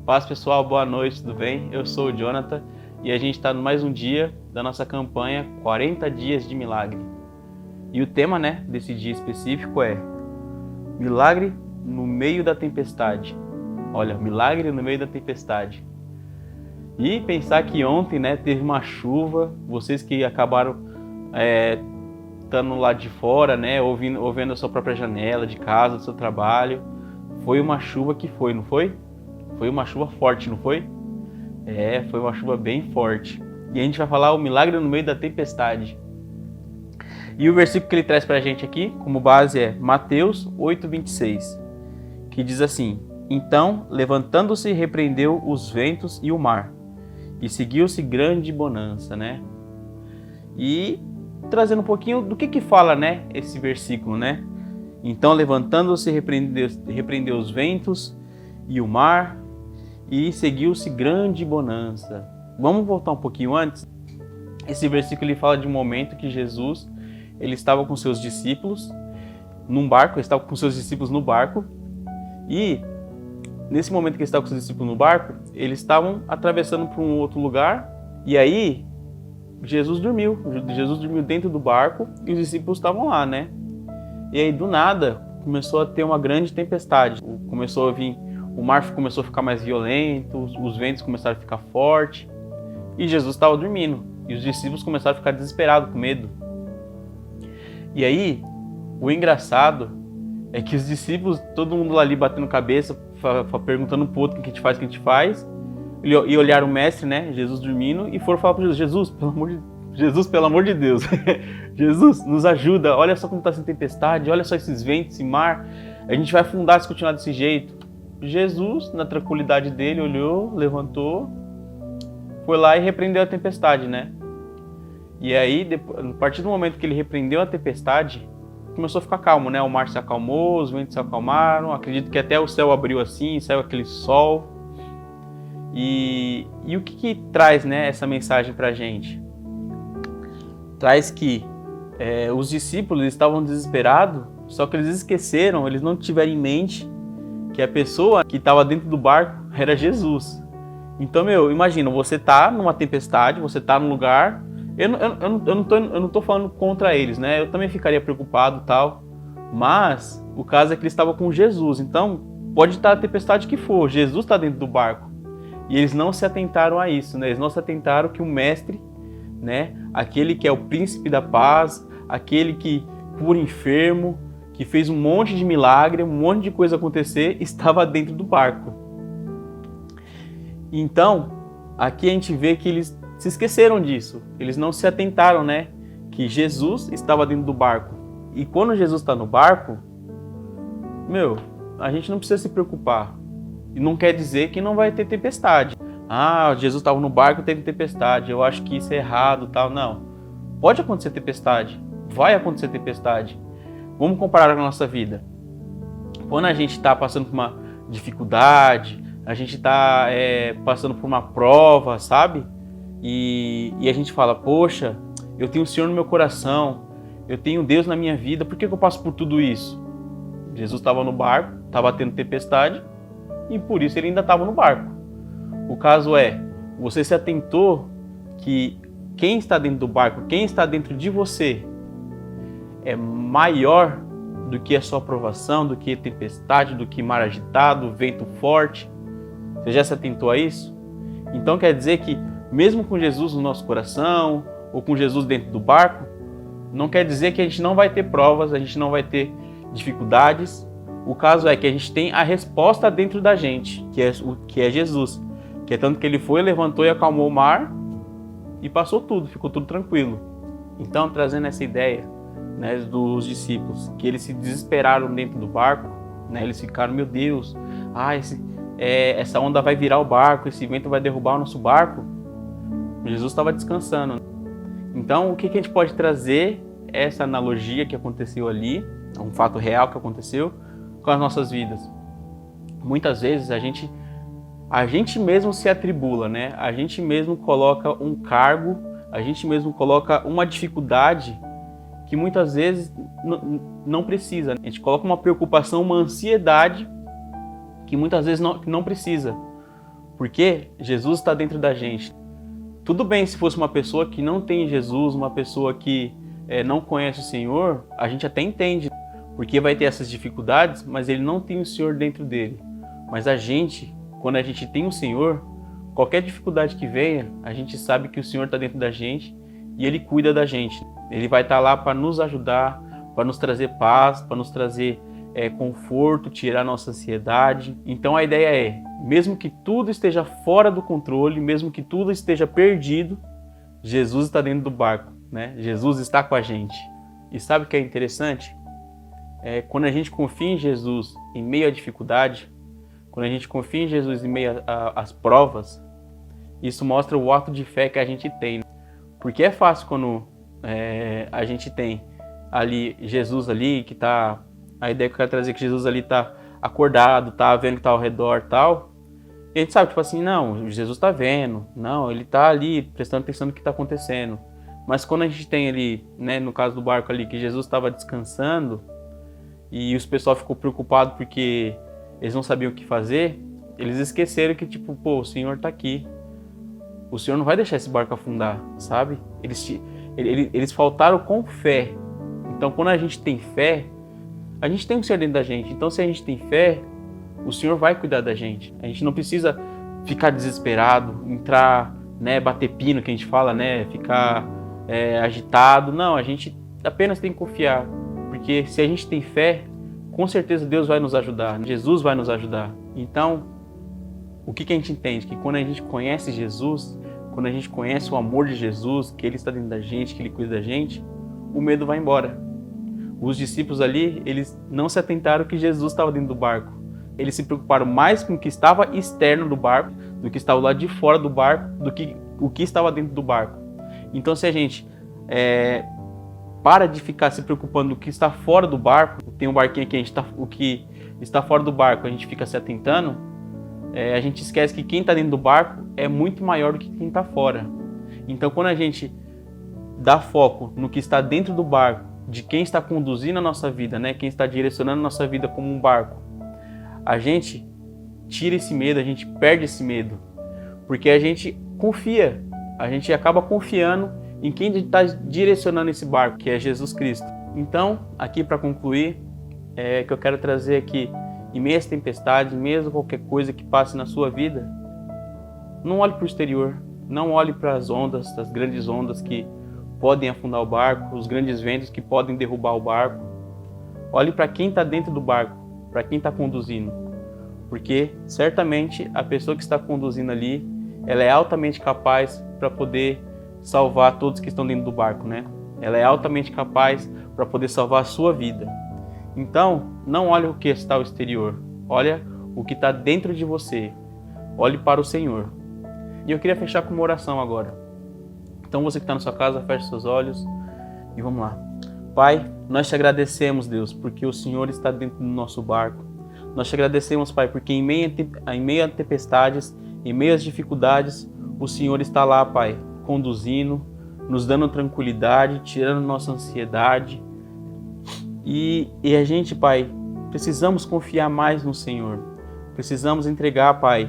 Paz pessoal, boa noite, tudo bem? Eu sou o Jonathan e a gente está no mais um dia da nossa campanha 40 Dias de Milagre. E o tema, desse dia específico é Milagre no meio da tempestade. Olha, milagre no meio da tempestade. E pensar que ontem, teve uma chuva, vocês que acabaram estando lá de fora, ouvindo a sua própria janela de casa, do seu trabalho, foi uma chuva que foi, não foi? Foi uma chuva forte, não foi? Foi uma chuva bem forte. E a gente vai falar o milagre no meio da tempestade. E o versículo que ele traz pra gente aqui, como base, é Mateus 8:26, que diz assim: Então, levantando-se, repreendeu os ventos e o mar, e seguiu-se grande bonança, E trazendo um pouquinho do que fala, esse versículo, Então, levantando-se, repreendeu os ventos e o mar, e seguiu-se grande bonança. Vamos voltar um pouquinho antes? Esse versículo ele fala de um momento que Jesus ele estava com seus discípulos num barco, ele estava com seus discípulos no barco, e nesse momento que ele estava com seus discípulos no barco, eles estavam atravessando para um outro lugar, e aí Jesus dormiu dentro do barco e os discípulos estavam lá, E aí do nada começou a ter uma grande tempestade, começou a vir. O mar começou a ficar mais violento, os ventos começaram a ficar fortes e Jesus estava dormindo. E os discípulos começaram a ficar desesperados, com medo. E aí, o engraçado é que os discípulos, todo mundo ali batendo cabeça, perguntando pro outro o que a gente faz, e olharam o mestre, Jesus dormindo, e foram falar para Jesus, pelo amor de Deus, Jesus, nos ajuda, olha só como está essa tempestade, olha só esses ventos, esse mar, a gente vai afundar se continuar desse jeito. Jesus, na tranquilidade dele, olhou, levantou, foi lá e repreendeu a tempestade, E aí, a partir do momento que ele repreendeu a tempestade, começou a ficar calmo, O mar se acalmou, os ventos se acalmaram, acredito que até o céu abriu assim, saiu aquele sol. E o que traz, essa mensagem pra gente? Traz que os discípulos estavam desesperados, só que eles esqueceram, eles não tiveram em mente que a pessoa que estava dentro do barco era Jesus. Então, imagina, você tá numa tempestade, você tá num lugar, eu não tô falando contra eles, eu também ficaria preocupado e tal, mas o caso é que eles estavam com Jesus, então pode estar a tempestade que for, Jesus está dentro do barco, e eles não se atentaram a isso, eles não se atentaram que o mestre, aquele que é o príncipe da paz, aquele que cura enfermo, que fez um monte de milagre, um monte de coisa acontecer, estava dentro do barco. Então, aqui a gente vê que eles se esqueceram disso. Eles não se atentaram, que Jesus estava dentro do barco. E quando Jesus está no barco, a gente não precisa se preocupar. E não quer dizer que não vai ter tempestade. Ah, Jesus estava no barco e teve tempestade. Eu acho que isso é errado, tal. Não. Pode acontecer tempestade. Vai acontecer tempestade. Vamos comparar com a nossa vida. Quando a gente está passando por uma dificuldade, a gente está passando por uma prova, sabe? E a gente fala, poxa, eu tenho o Senhor no meu coração, eu tenho Deus na minha vida, por que eu passo por tudo isso? Jesus estava no barco, estava tendo tempestade, e por isso ele ainda estava no barco. O caso é, você se atentou que quem está dentro do barco, quem está dentro de você, é maior do que a sua provação, do que a tempestade, do que mar agitado, vento forte. Você já se atentou a isso? Então quer dizer que mesmo com Jesus no nosso coração, ou com Jesus dentro do barco, não quer dizer que a gente não vai ter provas, a gente não vai ter dificuldades. O caso é que a gente tem a resposta dentro da gente, que é Jesus. Que é tanto que ele foi, levantou e acalmou o mar e passou tudo, ficou tudo tranquilo. Então, trazendo essa ideia, dos discípulos, que eles se desesperaram dentro do barco, eles ficaram, meu Deus, essa onda vai virar o barco, esse vento vai derrubar o nosso barco. Jesus estava descansando. Então, o que a gente pode trazer essa analogia que aconteceu ali, um fato real que aconteceu, com as nossas vidas? Muitas vezes a gente mesmo se atribula, A gente mesmo coloca um cargo, a gente mesmo coloca uma dificuldade que muitas vezes não precisa. A gente coloca uma preocupação, uma ansiedade que muitas vezes não precisa. Porque Jesus está dentro da gente. Tudo bem se fosse uma pessoa que não tem Jesus, uma pessoa que não conhece o Senhor, a gente até entende, porque vai ter essas dificuldades, mas ele não tem o Senhor dentro dele. Mas a gente, quando a gente tem o Senhor, qualquer dificuldade que venha, a gente sabe que o Senhor está dentro da gente e Ele cuida da gente. Ele vai estar lá para nos ajudar, para nos trazer paz, para nos trazer conforto, tirar nossa ansiedade. Então a ideia é, mesmo que tudo esteja fora do controle, mesmo que tudo esteja perdido, Jesus está dentro do barco, né? Jesus está com a gente. E sabe o que é interessante? Quando a gente confia em Jesus em meio à dificuldade, quando a gente confia em Jesus em meio às provas, isso mostra o ato de fé que a gente tem. Porque é fácil quando a gente tem ali Jesus ali, que tá... A ideia que eu quero trazer é que Jesus ali tá acordado, tá vendo que tá ao redor e tal. E a gente sabe, tipo assim, não, Jesus tá vendo. Não, ele tá ali prestando atenção no que tá acontecendo. Mas quando a gente tem ali, né, no caso do barco ali, que Jesus estava descansando e os pessoal ficou preocupado porque eles não sabiam o que fazer, eles esqueceram que, tipo, pô, o Senhor tá aqui. O Senhor não vai deixar esse barco afundar, sabe? Eles faltaram com fé. Então, quando a gente tem fé, a gente tem um Senhor dentro da gente. Então, se a gente tem fé, o Senhor vai cuidar da gente. A gente não precisa ficar desesperado, entrar, né, bater pino, que a gente fala, né, ficar agitado. Não, a gente apenas tem que confiar. Porque se a gente tem fé, com certeza Deus vai nos ajudar. Jesus vai nos ajudar. Então, o que a gente entende? Que quando a gente conhece Jesus, quando a gente conhece o amor de Jesus, que Ele está dentro da gente, que Ele cuida da gente, o medo vai embora. Os discípulos ali, eles não se atentaram que Jesus estava dentro do barco. Eles se preocuparam mais com o que estava externo do barco, do que estava lá de fora do barco, do que o que estava dentro do barco. Então, se a gente para de ficar se preocupando do que está fora do barco, tem um barquinho aqui, o que está fora do barco, a gente fica se atentando, a gente esquece que quem está dentro do barco é muito maior do que quem está fora. Então, quando a gente dá foco no que está dentro do barco, de quem está conduzindo a nossa vida, né? Quem está direcionando a nossa vida como um barco, a gente tira esse medo, a gente perde esse medo, porque a gente confia, a gente acaba confiando em quem está direcionando esse barco, que é Jesus Cristo. Então, aqui para concluir, que eu quero trazer aqui, em meio às tempestades, mesmo qualquer coisa que passe na sua vida, não olhe para o exterior, não olhe para as ondas, as grandes ondas que podem afundar o barco, os grandes ventos que podem derrubar o barco. Olhe para quem está dentro do barco, para quem está conduzindo, porque certamente a pessoa que está conduzindo ali, ela é altamente capaz para poder salvar todos que estão dentro do barco, né? Ela é altamente capaz para poder salvar a sua vida. Então, não olhe o que está ao exterior, olha o que está dentro de você. Olhe para o Senhor. E eu queria fechar com uma oração agora. Então você que está na sua casa, feche seus olhos e vamos lá. Pai, nós te agradecemos, Deus, porque o Senhor está dentro do nosso barco. Nós te agradecemos, Pai, porque em meio a tempestades, em meio às dificuldades, o Senhor está lá, Pai, conduzindo, nos dando tranquilidade, tirando nossa ansiedade. E a gente, Pai, precisamos confiar mais no Senhor. Precisamos entregar, Pai,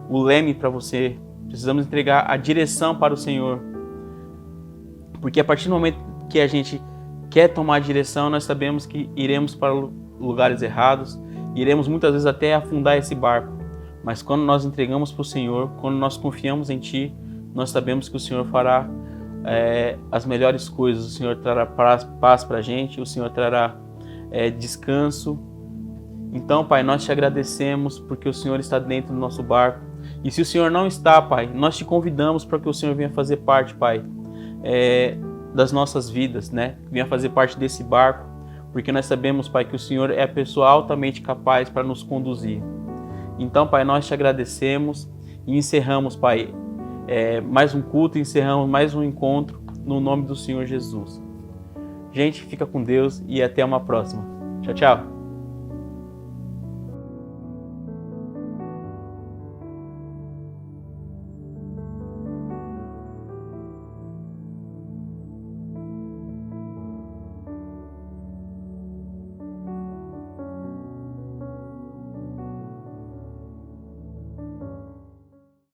o leme para você. Precisamos entregar a direção para o Senhor. Porque a partir do momento que a gente quer tomar a direção, nós sabemos que iremos para lugares errados, iremos muitas vezes até afundar esse barco. Mas quando nós entregamos para o Senhor, quando nós confiamos em Ti, nós sabemos que o Senhor fará as melhores coisas. O Senhor trará paz para a gente, o Senhor trará descanso. Então, Pai, nós te agradecemos porque o Senhor está dentro do nosso barco. E se o Senhor não está, Pai, nós te convidamos para que o Senhor venha fazer parte, Pai, das nossas vidas, né? Venha fazer parte desse barco, porque nós sabemos, Pai, que o Senhor é a pessoa altamente capaz para nos conduzir. Então, Pai, nós te agradecemos e encerramos, Pai, mais um culto, encerramos mais um encontro no nome do Senhor Jesus. Gente, fica com Deus e até uma próxima. Tchau, tchau.